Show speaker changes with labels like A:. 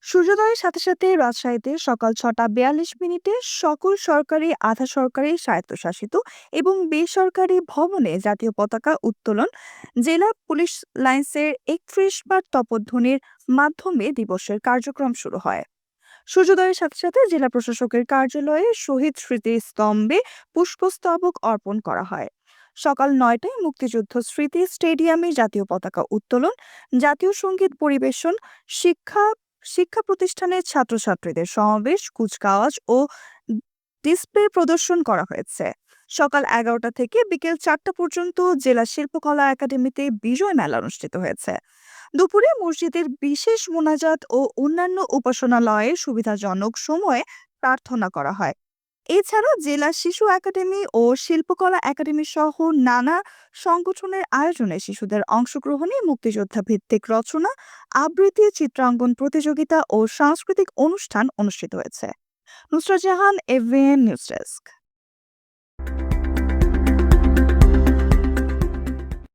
A: সূর্যোদয়ের সাথে সাথে রাজশাহীতে সকাল ৬:৪২ সকল সরকারি, আধা সরকারি, স্বায়ত্তশাসিত এবং বেসরকারি ভবনে জাতীয় পতাকা উত্তোলন, জেলা পুলিশ লাইন্সের ৩১ বার তপধ্বনির মাধ্যমে দিবসের কার্যক্রম শুরু হয়। সূর্যোদয়ের সাথে সাথে জেলা প্রশাসকের কার্যালয়ে শহীদ স্মৃতিস্তম্ভে পুষ্পস্তবক অর্পণ করা হয়। সকাল ৯টায় মুক্তিযুদ্ধ স্মৃতি স্টেডিয়ামে জাতীয় পতাকা উত্তোলন, জাতীয় সঙ্গীত পরিবেশন, শিক্ষা শিক্ষা প্রতিষ্ঠানের ছাত্রছাত্রীদের সমাবেশ, কুচকাওয়াজ ও ডিসপ্লে প্রদর্শন করা হয়েছে। সকাল ১১টা থেকে বিকেল ৪টা পর্যন্ত জেলা শিল্পকলা একাডেমিতে বিজয় মেলা অনুষ্ঠিত হয়েছে। দুপুরে মসজিদের বিশেষ মোনাজাত ও অন্যান্য উপাসনালয়ে সুবিধাজনক সময়ে প্রার্থনা করা হয়। এছাড়া জেলা শিশু একাডেমি ও শিল্পকলা একাডেমি সহ নানা সংগঠনের আয়োজনে শিশুদের অংশগ্রহণে মুক্তিযোদ্ধা ভিত্তিক রচনা, আবৃত্তি, চিত্রাঙ্কন প্রতিযোগিতা ও সাংস্কৃতিক অনুষ্ঠান অনুষ্ঠিত হয়েছে। Nusrat Jahan, AVN news desk.